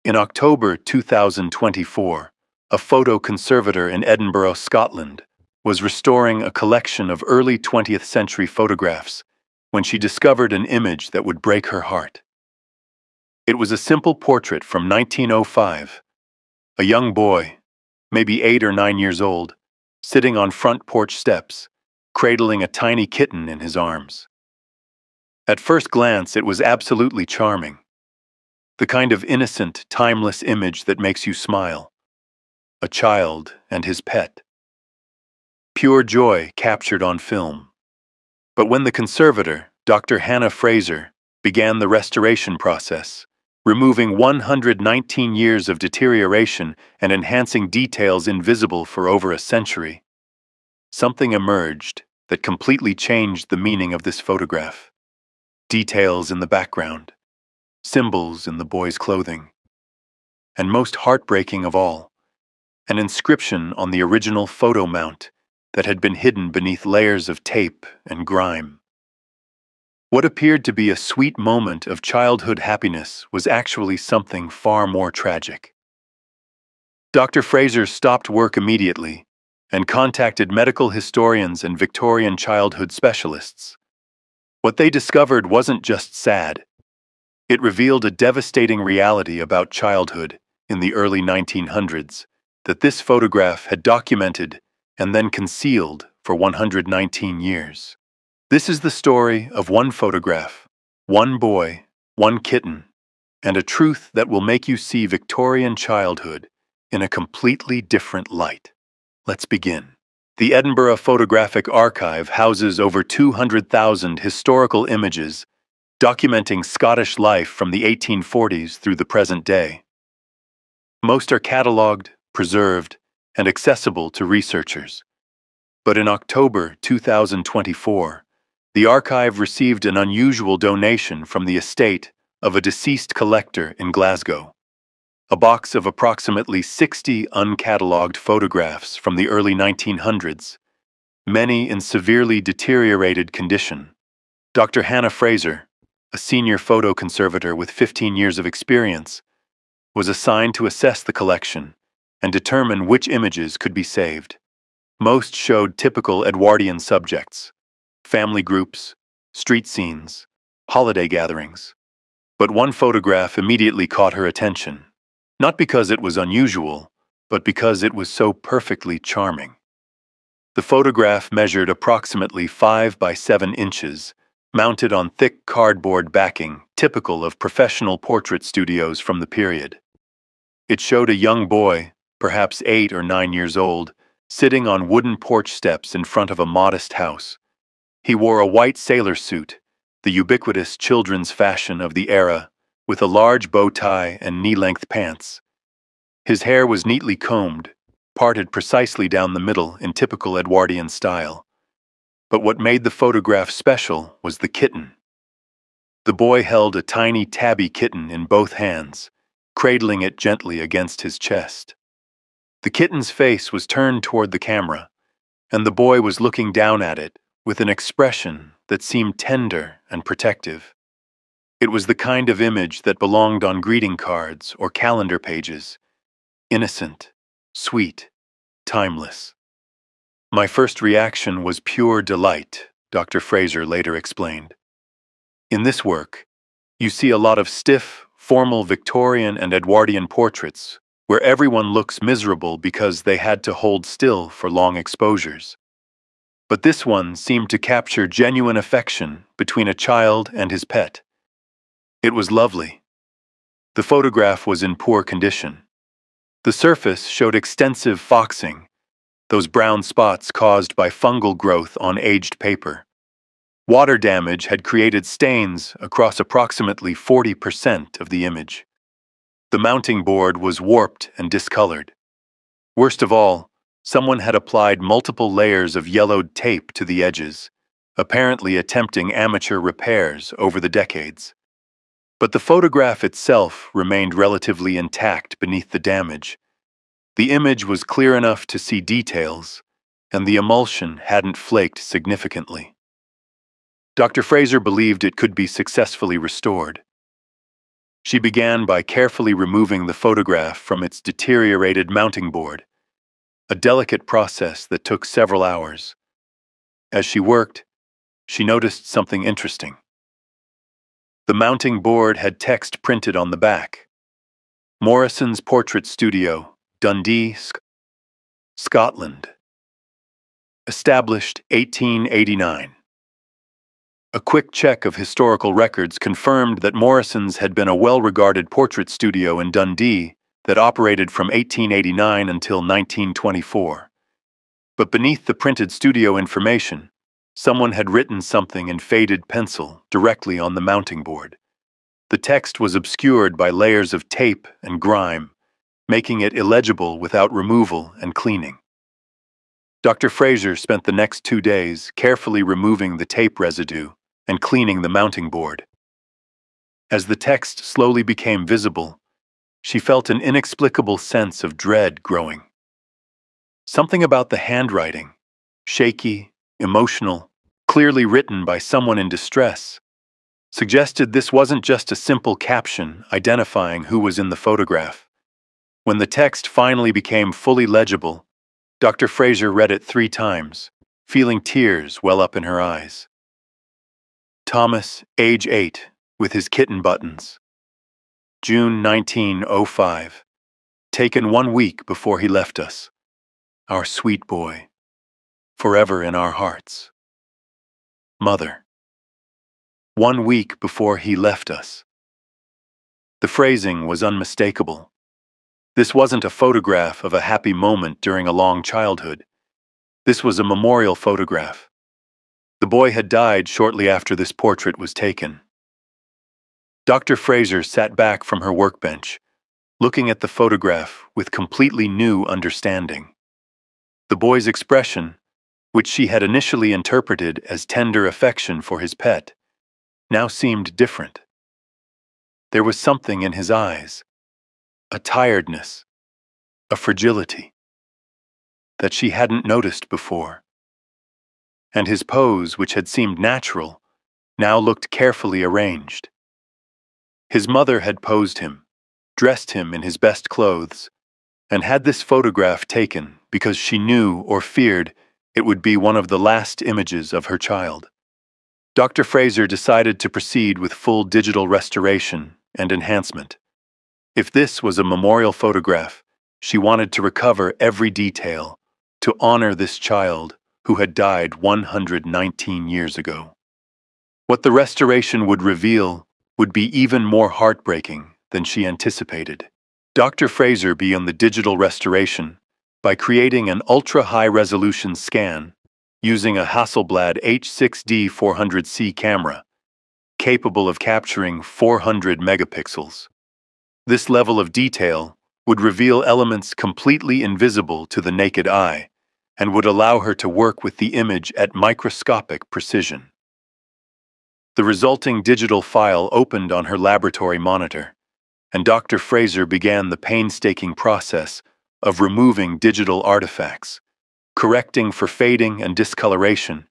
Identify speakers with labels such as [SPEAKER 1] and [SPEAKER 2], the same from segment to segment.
[SPEAKER 1] In October 2024, a photo conservator in Edinburgh, Scotland, was restoring a collection of early 20th century photographs when she discovered an image that would break her heart. It was a simple portrait from 1905, a young boy, maybe 8 or 9 years old, sitting on front porch steps, cradling a tiny kitten in his arms. At first glance, it was absolutely charming. The kind of innocent, timeless image that makes you smile. A child and his pet. Pure joy captured on film. But when the conservator, Dr. Hannah Fraser, began the restoration process, removing 119 years of deterioration and enhancing details invisible for over a century, something emerged that completely changed the meaning of this photograph. Details in the background, symbols in the boy's clothing, and most heartbreaking of all, an inscription on the original photo mount that had been hidden beneath layers of tape and grime. What appeared to be a sweet moment of childhood happiness was actually something far more tragic. Dr. Fraser stopped work immediately and contacted medical historians and Victorian childhood specialists. What they discovered wasn't just sad. It revealed a devastating reality about childhood in the early 1900s that this photograph had documented and then concealed for 119 years. This is the story of one photograph, one boy, one kitten, and a truth that will make you see Victorian childhood in a completely different light. Let's begin. The Edinburgh Photographic Archive houses over 200,000 historical images documenting Scottish life from the 1840s through the present day. Most are catalogued, preserved, and accessible to researchers. But in October 2024, the archive received an unusual donation from the estate of a deceased collector in Glasgow. A box of approximately 60 uncatalogued photographs from the early 1900s, many in severely deteriorated condition. Dr. Hannah Fraser, a senior photo conservator with 15 years of experience, was assigned to assess the collection and determine which images could be saved. Most showed typical Edwardian subjects: family groups, street scenes, holiday gatherings. But one photograph immediately caught her attention, not because it was unusual, but because it was so perfectly charming. The photograph measured approximately 5 by 7 inches, mounted on thick cardboard backing, typical of professional portrait studios from the period. It showed a young boy, perhaps 8 or 9 years old, sitting on wooden porch steps in front of a modest house. He wore a white sailor suit, the ubiquitous children's fashion of the era, with a large bow tie and knee-length pants. His hair was neatly combed, parted precisely down the middle in typical Edwardian style. But what made the photograph special was the kitten. The boy held a tiny tabby kitten in both hands, cradling it gently against his chest. The kitten's face was turned toward the camera, and the boy was looking down at it with an expression that seemed tender and protective. It was the kind of image that belonged on greeting cards or calendar pages. Innocent, sweet, timeless. My first reaction was pure delight, Dr. Fraser later explained. In this work, you see a lot of stiff, formal Victorian and Edwardian portraits where everyone looks miserable because they had to hold still for long exposures. But this one seemed to capture genuine affection between a child and his pet. It was lovely. The photograph was in poor condition. The surface showed extensive foxing, those brown spots caused by fungal growth on aged paper. Water damage had created stains across approximately 40% of the image. The mounting board was warped and discolored. Worst of all, someone had applied multiple layers of yellowed tape to the edges, apparently attempting amateur repairs over the decades. But the photograph itself remained relatively intact beneath the damage. The image was clear enough to see details, and the emulsion hadn't flaked significantly. Dr. Fraser believed it could be successfully restored. She began by carefully removing the photograph from its deteriorated mounting board, a delicate process that took several hours. As she worked, she noticed something interesting. The mounting board had text printed on the back. Morrison's Portrait Studio, Dundee, Scotland. Established 1889. A quick check of historical records confirmed that Morrison's had been a well-regarded portrait studio in Dundee that operated from 1889 until 1924. But beneath the printed studio information, someone had written something in faded pencil directly on the mounting board. The text was obscured by layers of tape and grime, making it illegible without removal and cleaning. Dr. Fraser spent the next 2 days carefully removing the tape residue and cleaning the mounting board. As the text slowly became visible, she felt an inexplicable sense of dread growing. Something about the handwriting, shaky, emotional, clearly written by someone in distress, suggested this wasn't just a simple caption identifying who was in the photograph. When the text finally became fully legible, Dr. Fraser read it 3 times, feeling tears well up in her eyes. Thomas, age 8, with his kitten buttons. June 1905. Taken 1 week before he left us. Our sweet boy. Forever in our hearts. Mother. 1 week before he left us. The phrasing was unmistakable. This wasn't a photograph of a happy moment during a long childhood. This was a memorial photograph. The boy had died shortly after this portrait was taken. Dr. Fraser sat back from her workbench, looking at the photograph with completely new understanding. The boy's expression, which she had initially interpreted as tender affection for his pet, now seemed different. There was something in his eyes, a tiredness, a fragility, that she hadn't noticed before. And his pose, which had seemed natural, now looked carefully arranged. His mother had posed him, dressed him in his best clothes, and had this photograph taken because she knew or feared it would be one of the last images of her child. Dr. Fraser decided to proceed with full digital restoration and enhancement. If this was a memorial photograph, she wanted to recover every detail to honor this child who had died 119 years ago. What the restoration would reveal would be even more heartbreaking than she anticipated. Dr. Fraser began the digital restoration by creating an ultra-high-resolution scan using a Hasselblad H6D 400C camera, capable of capturing 400 megapixels. This level of detail would reveal elements completely invisible to the naked eye and would allow her to work with the image at microscopic precision. The resulting digital file opened on her laboratory monitor, and Dr. Fraser began the painstaking process of removing digital artifacts, correcting for fading and discoloration,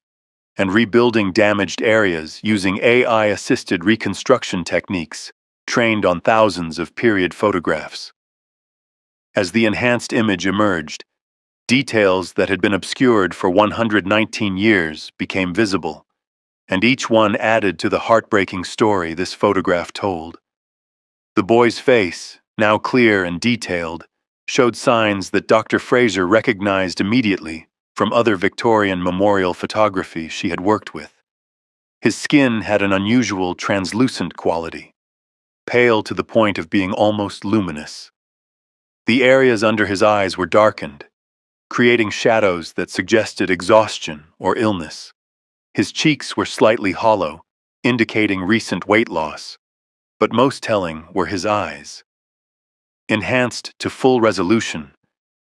[SPEAKER 1] and rebuilding damaged areas using AI-assisted reconstruction techniques trained on thousands of period photographs. As the enhanced image emerged, details that had been obscured for 119 years became visible, and each one added to the heartbreaking story this photograph told. The boy's face, now clear and detailed, showed signs that Dr. Fraser recognized immediately from other Victorian memorial photography she had worked with. His skin had an unusual translucent quality, pale to the point of being almost luminous. The areas under his eyes were darkened, creating shadows that suggested exhaustion or illness. His cheeks were slightly hollow, indicating recent weight loss, but most telling were his eyes. Enhanced to full resolution,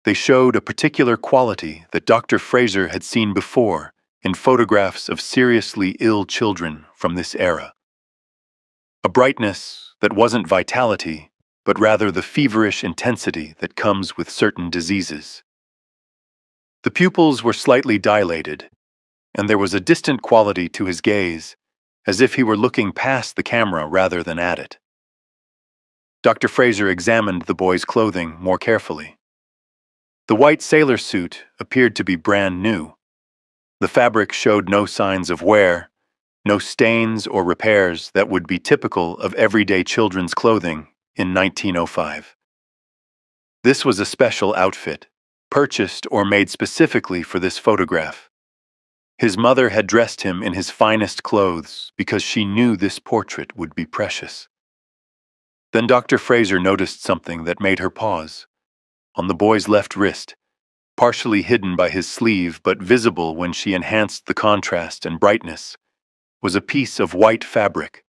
[SPEAKER 1] they showed a particular quality that Dr. Fraser had seen before in photographs of seriously ill children from this era. A brightness that wasn't vitality, but rather the feverish intensity that comes with certain diseases. The pupils were slightly dilated, and there was a distant quality to his gaze, as if he were looking past the camera rather than at it. Dr. Fraser examined the boy's clothing more carefully. The white sailor suit appeared to be brand new. The fabric showed no signs of wear, no stains or repairs that would be typical of everyday children's clothing in 1905. This was a special outfit, purchased or made specifically for this photograph. His mother had dressed him in his finest clothes because she knew this portrait would be precious. Then Dr. Fraser noticed something that made her pause. On the boy's left wrist, partially hidden by his sleeve but visible when she enhanced the contrast and brightness, was a piece of white fabric,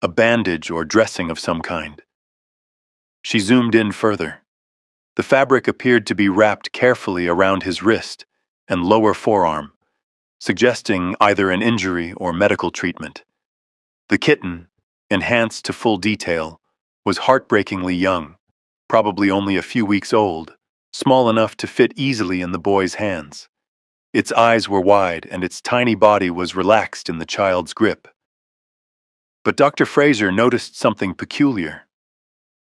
[SPEAKER 1] a bandage or dressing of some kind. She zoomed in further. The fabric appeared to be wrapped carefully around his wrist and lower forearm, suggesting either an injury or medical treatment. The kitten, enhanced to full detail, was heartbreakingly young, probably only a few weeks old, small enough to fit easily in the boy's hands. Its eyes were wide and its tiny body was relaxed in the child's grip. But Dr. Fraser noticed something peculiar.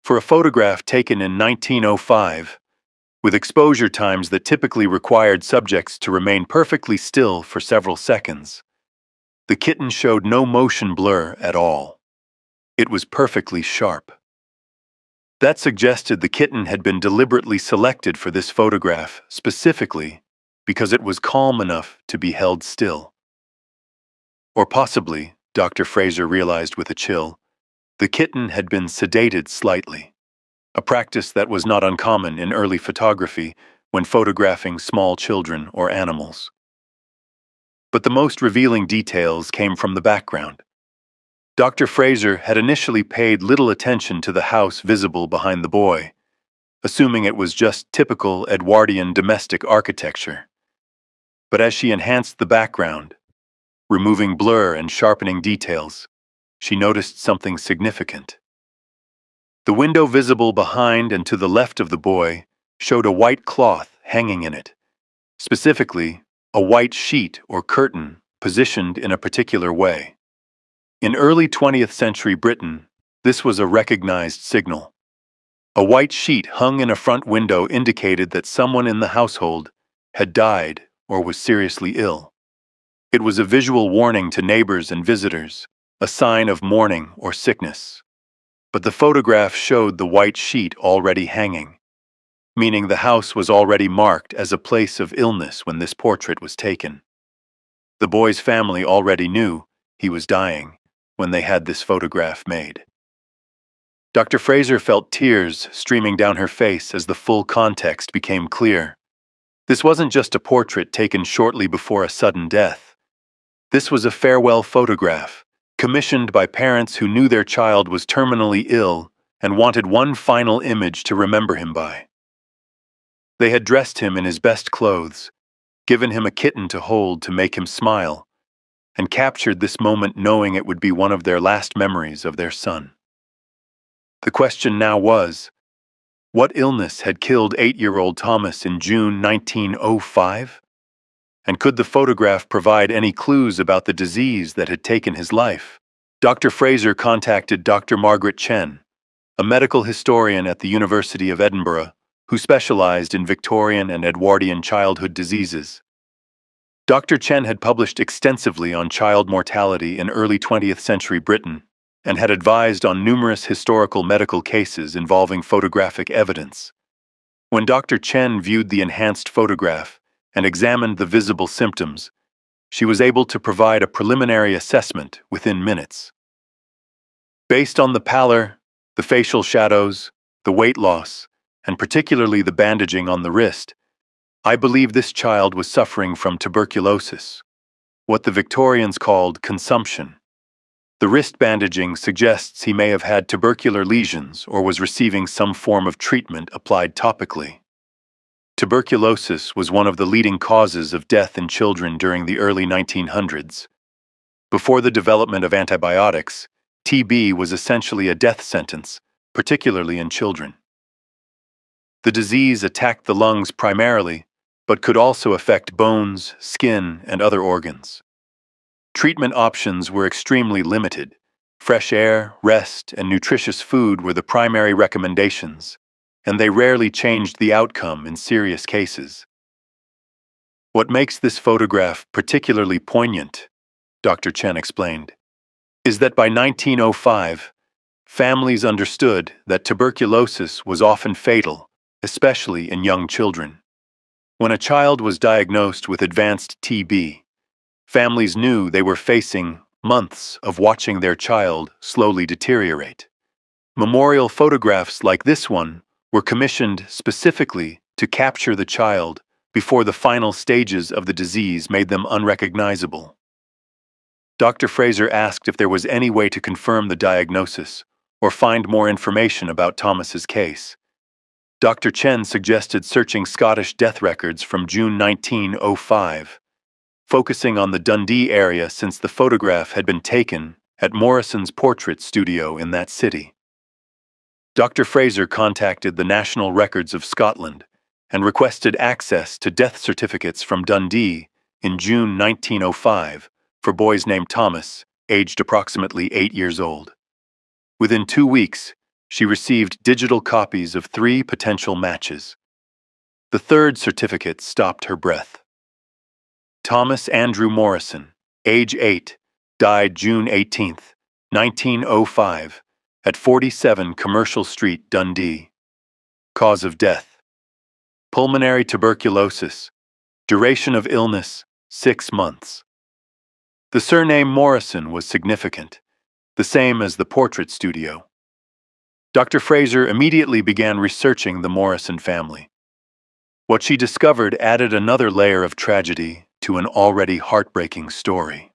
[SPEAKER 1] For a photograph taken in 1905, with exposure times that typically required subjects to remain perfectly still for several seconds, the kitten showed no motion blur at all. It was perfectly sharp. That suggested the kitten had been deliberately selected for this photograph specifically because it was calm enough to be held still. Or possibly, Dr. Fraser realized with a chill, the kitten had been sedated slightly, a practice that was not uncommon in early photography when photographing small children or animals. But the most revealing details came from the background. Dr. Fraser had initially paid little attention to the house visible behind the boy, assuming it was just typical Edwardian domestic architecture. But as she enhanced the background, removing blur and sharpening details, she noticed something significant. The window visible behind and to the left of the boy showed a white cloth hanging in it, specifically a white sheet or curtain positioned in a particular way. In early 20th century Britain, this was a recognized signal. A white sheet hung in a front window indicated that someone in the household had died or was seriously ill. It was a visual warning to neighbors and visitors, a sign of mourning or sickness. But the photograph showed the white sheet already hanging, meaning the house was already marked as a place of illness when this portrait was taken. The boy's family already knew he was dying when they had this photograph made. Dr. Fraser felt tears streaming down her face as the full context became clear. This wasn't just a portrait taken shortly before a sudden death. This was a farewell photograph, commissioned by parents who knew their child was terminally ill and wanted one final image to remember him by. They had dressed him in his best clothes, given him a kitten to hold to make him smile, and captured this moment knowing it would be one of their last memories of their son. The question now was, what illness had killed 8-year-old Thomas in June 1905? And could the photograph provide any clues about the disease that had taken his life? Dr. Fraser contacted Dr. Margaret Ktten, a medical historian at the University of Edinburgh who specialized in Victorian and Edwardian childhood diseases. Dr. Ktten had published extensively on child mortality in early 20th century Britain and had advised on numerous historical medical cases involving photographic evidence. When Dr. Ktten viewed the enhanced photograph and examined the visible symptoms, she was able to provide a preliminary assessment within minutes. Based on the pallor, the facial shadows, the weight loss, and particularly the bandaging on the wrist, I believe this child was suffering from tuberculosis, what the Victorians called consumption. The wrist bandaging suggests he may have had tubercular lesions or was receiving some form of treatment applied topically. Tuberculosis was one of the leading causes of death in children during the early 1900s. Before the development of antibiotics, TB was essentially a death sentence, particularly in children. The disease attacked the lungs primarily, but could also affect bones, skin, and other organs. Treatment options were extremely limited, Fresh air, rest, and nutritious food were the primary recommendations, and they rarely changed the outcome in serious cases. What makes this photograph particularly poignant, Dr. Chen explained, is that by 1905, families understood that tuberculosis was often fatal, especially in young children. When a child was diagnosed with advanced TB, families knew they were facing months of watching their child slowly deteriorate. Memorial photographs like this one were commissioned specifically to capture the child before the final stages of the disease made them unrecognizable. Dr. Fraser asked if there was any way to confirm the diagnosis or find more information about Thomas's case. Dr. Chen suggested searching Scottish death records from June 1905, focusing on the Dundee area since the photograph had been taken at Morrison's portrait studio in that city. Dr. Fraser contacted the National Records of Scotland and requested access to death certificates from Dundee in June 1905 for boys named Thomas, aged approximately 8 years old. Within 2 weeks, she received digital copies of 3 potential matches. The third certificate stopped her breath. Thomas Andrew Morrison, age 8, died June 18, 1905, at 47 Commercial Street, Dundee. Cause of death: pulmonary tuberculosis. Duration of illness: 6 months. The surname Morrison was significant, the same as the portrait studio. Dr. Fraser immediately began researching the Morrison family. What she discovered added another layer of tragedy to an already heartbreaking story.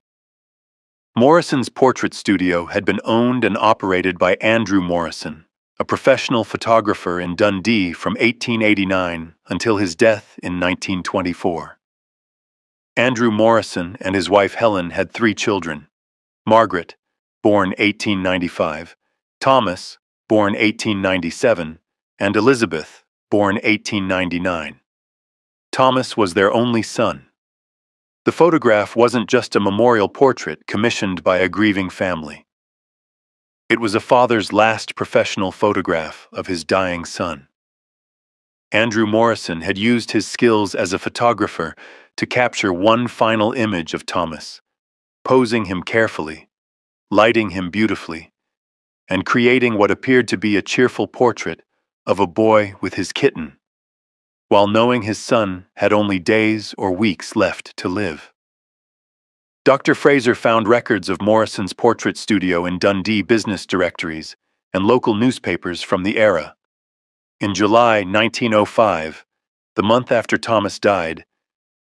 [SPEAKER 1] Morrison's portrait studio had been owned and operated by Andrew Morrison, a professional photographer in Dundee from 1889 until his death in 1924. Andrew Morrison and his wife Helen had 3 children: Margaret, born 1895, Thomas, born 1897, and Elizabeth, born 1899. Thomas was their only son. The photograph wasn't just a memorial portrait commissioned by a grieving family. It was a father's last professional photograph of his dying son. Andrew Morrison had used his skills as a photographer to capture one final image of Thomas, posing him carefully, lighting him beautifully, and creating what appeared to be a cheerful portrait of a boy with his kitten, while knowing his son had only days or weeks left to live. Dr. Fraser found records of Morrison's portrait studio in Dundee business directories and local newspapers from the era. In July 1905, the month after Thomas died,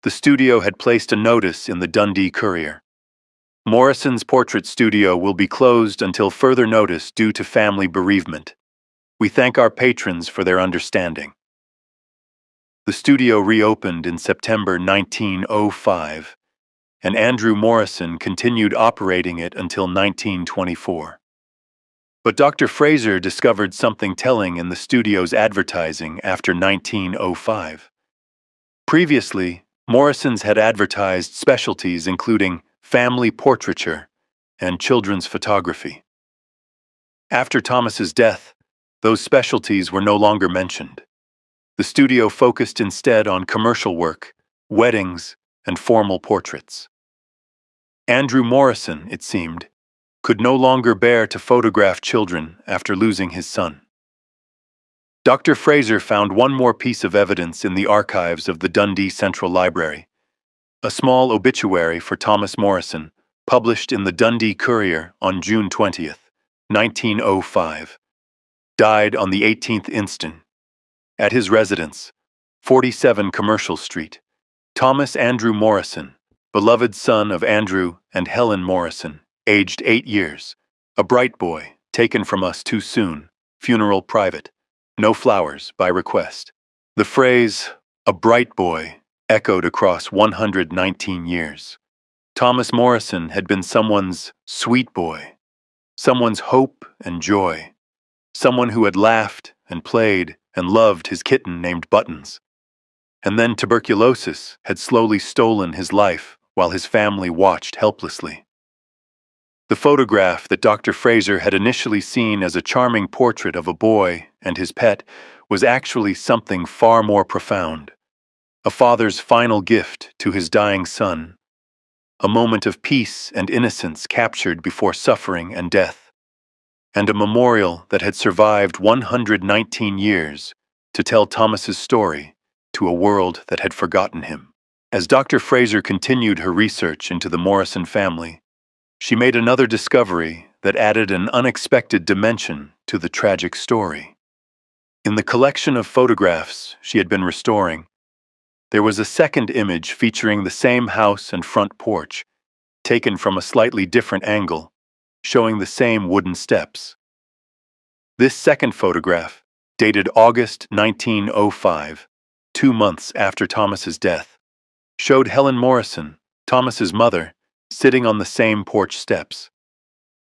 [SPEAKER 1] the studio had placed a notice in the Dundee Courier. Morrison's portrait studio will be closed until further notice due to family bereavement. We thank our patrons for their understanding. The studio reopened in September 1905, and Andrew Morrison continued operating it until 1924. But Dr. Fraser discovered something telling in the studio's advertising after 1905. Previously, Morrison's had advertised specialties including family portraiture and children's photography. After Thomas's death, those specialties were no longer mentioned. The studio focused instead on commercial work, weddings, and formal portraits. Andrew Morrison, it seemed, could no longer bear to photograph children after losing his son. Dr. Fraser found one more piece of evidence in the archives of the Dundee Central Library: a small obituary for Thomas Morrison, published in the Dundee Courier on June 20, 1905. Died on the 18th instant. At his residence, 47 Commercial Street, Thomas Andrew Morrison, beloved son of Andrew and Helen Morrison, aged 8 years, a bright boy, taken from us too soon, funeral private, no flowers, by request. The phrase, "a bright boy," echoed across 119 years. Thomas Morrison had been someone's sweet boy, someone's hope and joy, someone who had laughed and played and loved his kitten named Buttons. And then tuberculosis had slowly stolen his life while his family watched helplessly. The photograph that Dr. Fraser had initially seen as a charming portrait of a boy and his pet was actually something far more profound. A father's final gift to his dying son. A moment of peace and innocence captured before suffering and death. And a memorial that had survived 119 years to tell Thomas's story to a world that had forgotten him. As Dr. Fraser continued her research into the Morrison family, she made another discovery that added an unexpected dimension to the tragic story. In the collection of photographs she had been restoring, there was a second image featuring the same house and front porch, taken from a slightly different angle, showing the same wooden steps. This second photograph, dated August 1905, 2 months after Thomas's death, showed Helen Morrison, Thomas's mother, sitting on the same porch steps.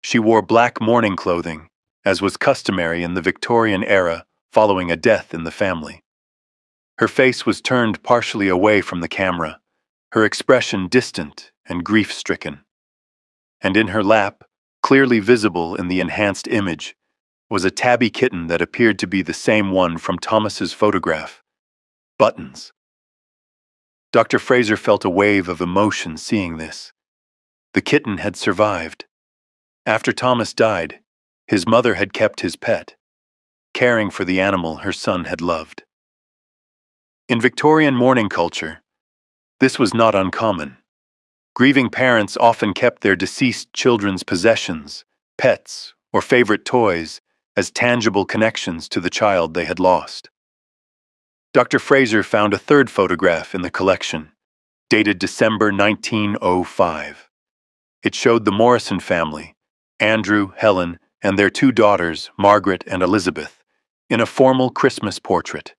[SPEAKER 1] She wore black mourning clothing, as was customary in the Victorian era following a death in the family. Her face was turned partially away from the camera, her expression distant and grief-stricken. And in her lap, clearly visible in the enhanced image, was a tabby kitten that appeared to be the same one from Thomas's photograph. Buttons. Dr. Fraser felt a wave of emotion seeing this. The kitten had survived. After Thomas died, his mother had kept his pet, caring for the animal her son had loved. In Victorian mourning culture, this was not uncommon. Grieving parents often kept their deceased children's possessions, pets, or favorite toys as tangible connections to the child they had lost. Dr. Fraser found a third photograph in the collection, dated December 1905. It showed the Morrison family, Andrew, Helen, and their 2 daughters, Margaret and Elizabeth, in a formal Christmas portrait.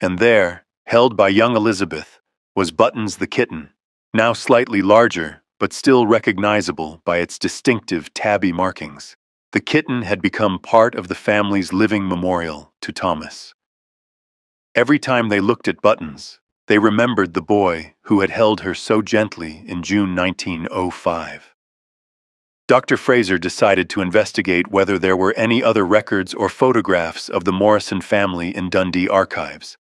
[SPEAKER 1] And there, held by young Elizabeth, was Buttons the kitten, now slightly larger but still recognizable by its distinctive tabby markings. The kitten had become part of the family's living memorial to Thomas. Every time they looked at Buttons, they remembered the boy who had held her so gently in June 1905. Dr. Fraser decided to investigate whether there were any other records or photographs of the Morrison family in Dundee archives.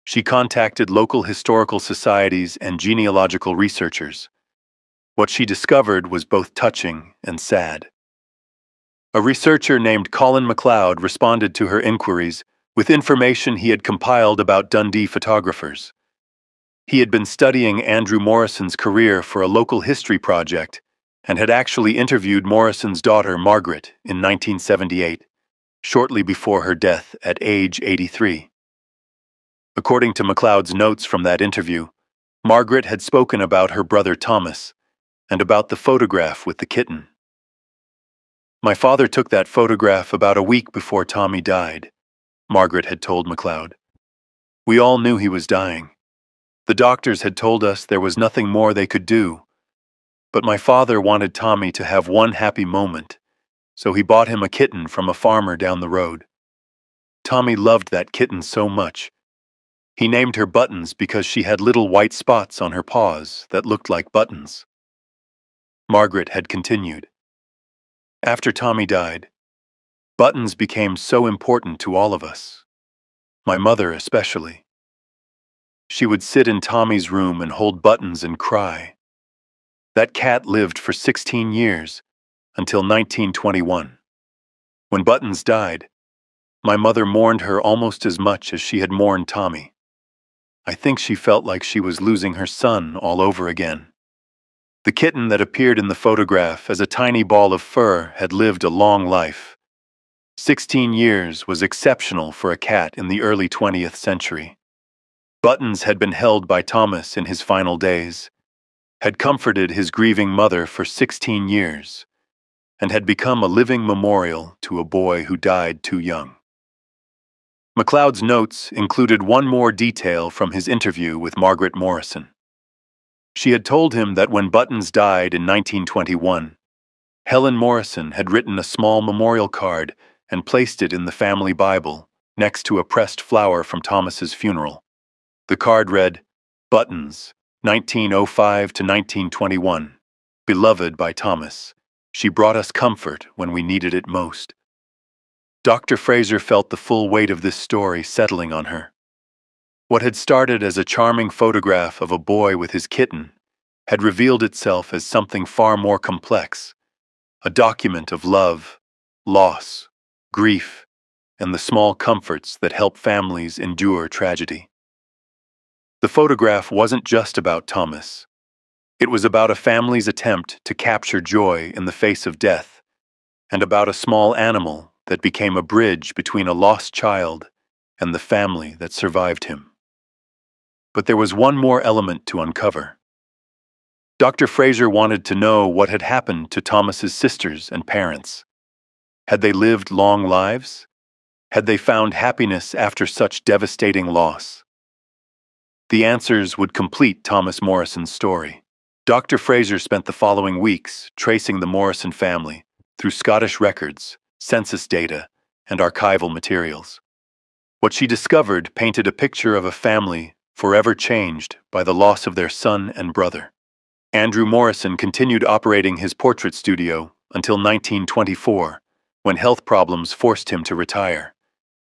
[SPEAKER 1] She contacted local historical societies and genealogical researchers. What she discovered was both touching and sad. A researcher named Colin MacLeod responded to her inquiries with information he had compiled about Dundee photographers. He had been studying Andrew Morrison's career for a local history project and had actually interviewed Morrison's daughter Margaret in 1978, shortly before her death at age 83. According to MacLeod's notes from that interview, Margaret had spoken about her brother Thomas and about the photograph with the kitten. "My father took that photograph about a week before Tommy died," Margaret had told MacLeod. "We all knew he was dying. The doctors had told us there was nothing more they could do. But my father wanted Tommy to have one happy moment, so he bought him a kitten from a farmer down the road. Tommy loved that kitten so much. He named her Buttons because she had little white spots on her paws that looked like buttons." Margaret had continued. "After Tommy died, Buttons became so important to all of us, my mother especially. She would sit in Tommy's room and hold Buttons and cry. That cat lived for 16 years, until 1921. When Buttons died, my mother mourned her almost as much as she had mourned Tommy. I think she felt like she was losing her son all over again." The kitten that appeared in the photograph as a tiny ball of fur had lived a long life. 16 years was exceptional for a cat in the early 20th century. Buttons had been held by Thomas in his final days, had comforted his grieving mother for 16 years, and had become a living memorial to a boy who died too young. MacLeod's notes included one more detail from his interview with Margaret Morrison. She had told him that when Buttons died in 1921, Helen Morrison had written a small memorial card and placed it in the family Bible next to a pressed flower from Thomas's funeral. The card read, "Buttons, 1905 to 1921, beloved by Thomas, She brought us comfort when we needed it most. Dr. Fraser felt the full weight of this story settling on her. What had started as a charming photograph of a boy with his kitten had revealed itself as something far more complex, a document of love, loss, grief, and the small comforts that help families endure tragedy. The photograph wasn't just about Thomas. It was about a family's attempt to capture joy in the face of death, and about a small animal that became a bridge between a lost child and the family that survived him. But there was one more element to uncover. Dr. Fraser wanted to know what had happened to Thomas's sisters and parents. Had they lived long lives? Had they found happiness after such devastating loss? The answers would complete Thomas Morrison's story. Dr. Fraser spent the following weeks tracing the Morrison family through Scottish records, census data, and archival materials. What she discovered painted a picture of a family forever changed by the loss of their son and brother. Andrew Morrison continued operating his portrait studio until 1924, when health problems forced him to retire.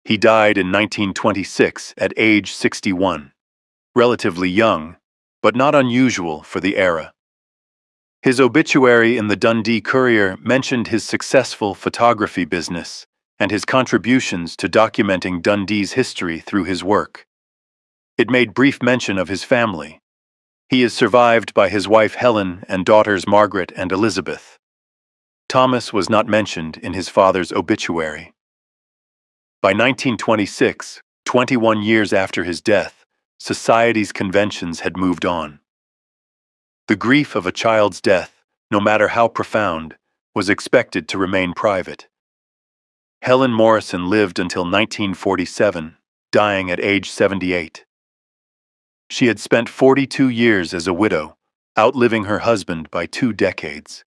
[SPEAKER 1] He died in 1926 at age 61, relatively young, but not unusual for the era. His obituary in the Dundee Courier mentioned his successful photography business and his contributions to documenting Dundee's history through his work. It made brief mention of his family. He is survived by his wife Helen and daughters Margaret and Elizabeth. Thomas was not mentioned in his father's obituary. By 1926, 21 years after his death, society's conventions had moved on. The grief of a child's death, no matter how profound, was expected to remain private. Helen Morrison lived until 1947, dying at age 78. She had spent 42 years as a widow, outliving her husband by 2 decades.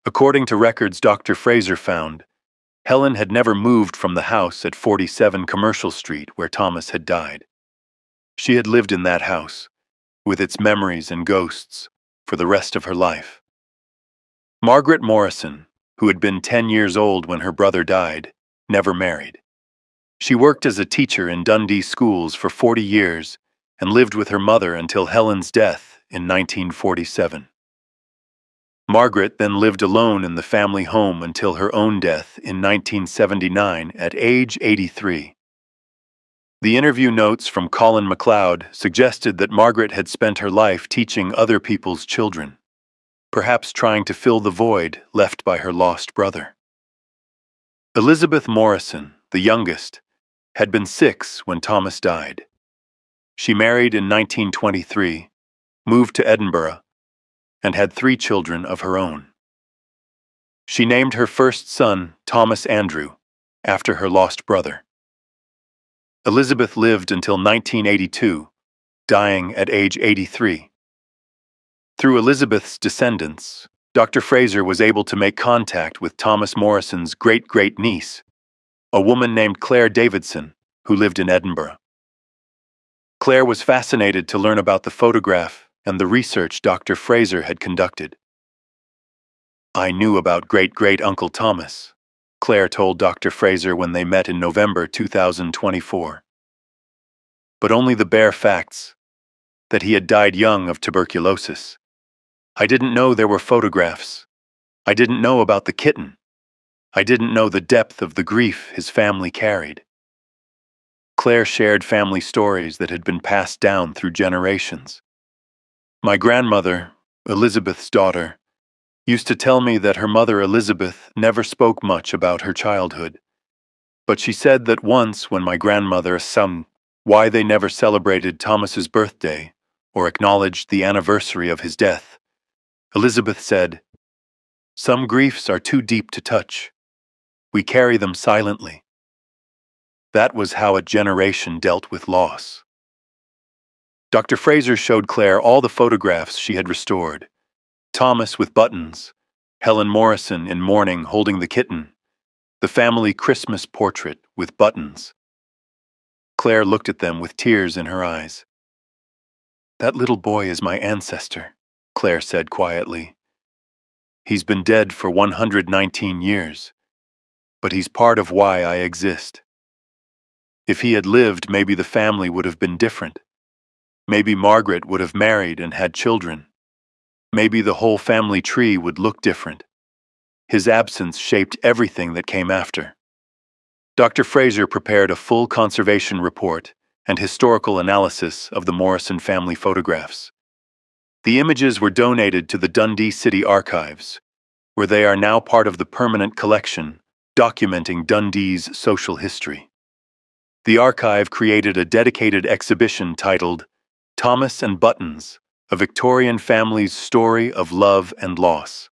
[SPEAKER 1] According to records Dr. Fraser found, Helen had never moved from the house at 47 Commercial Street where Thomas had died. She had lived in that house, with its memories and ghosts, for the rest of her life. Margaret Morrison, who had been 10 years old when her brother died, never married. She worked as a teacher in Dundee schools for 40 years and lived with her mother until Helen's death in 1947. Margaret then lived alone in the family home until her own death in 1979 at age 83. The interview notes from Colin MacLeod suggested that Margaret had spent her life teaching other people's children, perhaps trying to fill the void left by her lost brother. Elizabeth Morrison, the youngest, had been 6 when Thomas died. She married in 1923, moved to Edinburgh, and had 3 children of her own. She named her first son Thomas Andrew, after her lost brother. Elizabeth lived until 1982, dying at age 83. Through Elizabeth's descendants, Dr. Fraser was able to make contact with Thomas Morrison's great-great-niece, a woman named Claire Davidson, who lived in Edinburgh. Claire was fascinated to learn about the photograph and the research Dr. Fraser had conducted. "I knew about great-great-uncle Thomas," Claire told Dr. Fraser when they met in November 2024. "But only the bare facts, that he had died young of tuberculosis. I didn't know there were photographs. I didn't know about the kitten. I didn't know the depth of the grief his family carried." Claire shared family stories that had been passed down through generations. "My grandmother, Elizabeth's daughter, used to tell me that her mother Elizabeth never spoke much about her childhood. But she said that once when my grandmother asked why they never celebrated Thomas's birthday or acknowledged the anniversary of his death, Elizabeth said, 'Some griefs are too deep to touch. We carry them silently.' That was how a generation dealt with loss." Dr. Fraser showed Claire all the photographs she had restored. Thomas with buttons, Helen Morrison in mourning holding the kitten, the family Christmas portrait with buttons. Claire looked at them with tears in her eyes. "That little boy is my ancestor," Claire said quietly. He's been dead for 119 years, but he's part of why I exist. If he had lived, maybe the family would have been different. Maybe Margaret would have married and had children. Maybe the whole family tree would look different. His absence shaped everything that came after. Dr. Fraser prepared a full conservation report and historical analysis of the Morrison family photographs. The images were donated to the Dundee City Archives, where they are now part of the permanent collection documenting Dundee's social history. The archive created a dedicated exhibition titled Thomas and Buttons, a Victorian Family's Story of Love and Loss.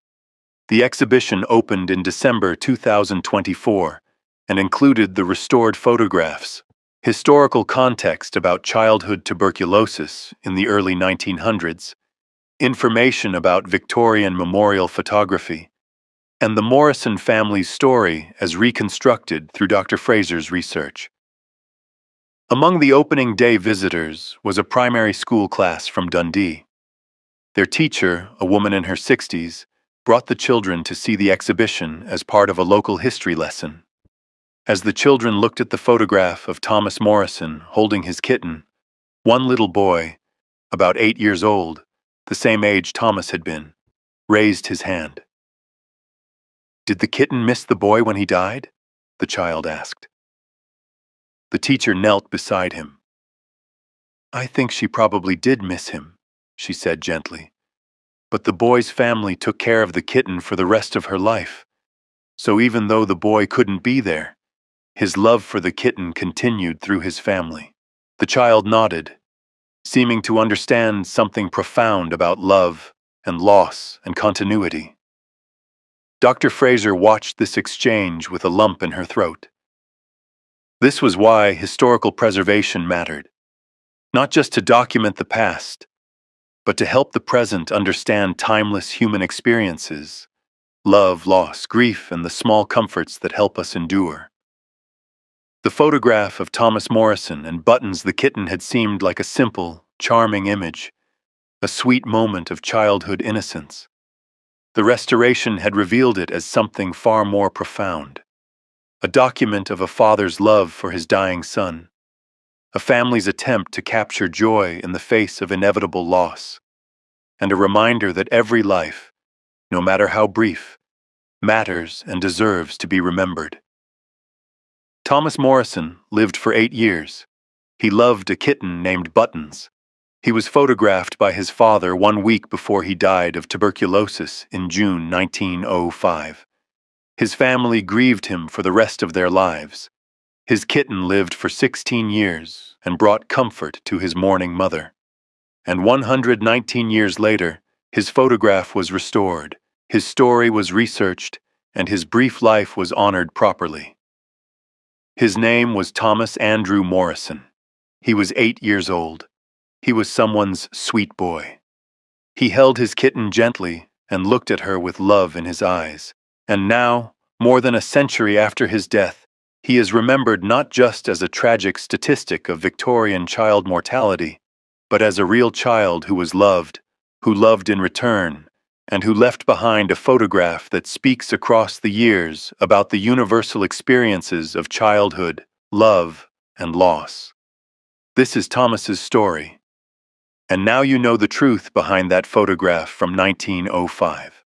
[SPEAKER 1] The exhibition opened in December 2024 and included the restored photographs, historical context about childhood tuberculosis in the early 1900s, information about Victorian memorial photography, and the Morrison family's story as reconstructed through Dr. Fraser's research. Among the opening day visitors was a primary school class from Dundee. Their teacher, a woman in her 60s, brought the children to see the exhibition as part of a local history lesson. As the children looked at the photograph of Thomas Morrison holding his kitten, one little boy, about 8 years old, the same age Thomas had been, raised his hand. "Did the kitten miss the boy when he died?" the child asked. The teacher knelt beside him. "I think she probably did miss him," she said gently. "But the boy's family took care of the kitten for the rest of her life. So even though the boy couldn't be there, his love for the kitten continued through his family." The child nodded, seeming to understand something profound about love and loss and continuity. Dr. Fraser watched this exchange with a lump in her throat. This was why historical preservation mattered, not just to document the past, but to help the present understand timeless human experiences, love, loss, grief, and the small comforts that help us endure. The photograph of Thomas Morrison and Buttons the kitten had seemed like a simple, charming image, a sweet moment of childhood innocence. The restoration had revealed it as something far more profound. A document of a father's love for his dying son, a family's attempt to capture joy in the face of inevitable loss, and a reminder that every life, no matter how brief, matters and deserves to be remembered. Thomas Morrison lived for 8 years. He loved a kitten named Buttons. He was photographed by his father 1 week before he died of tuberculosis in June 1905. His family grieved him for the rest of their lives. His kitten lived for 16 years and brought comfort to his mourning mother. And 119 years later, his photograph was restored, his story was researched, and his brief life was honored properly. His name was Thomas Andrew Morrison. He was 8 years old. He was someone's sweet boy. He held his kitten gently and looked at her with love in his eyes. And now, more than a century after his death, he is remembered not just as a tragic statistic of Victorian child mortality, but as a real child who was loved, who loved in return, and who left behind a photograph that speaks across the years about the universal experiences of childhood, love, and loss. This is Thomas's story. And now you know the truth behind that photograph from 1905.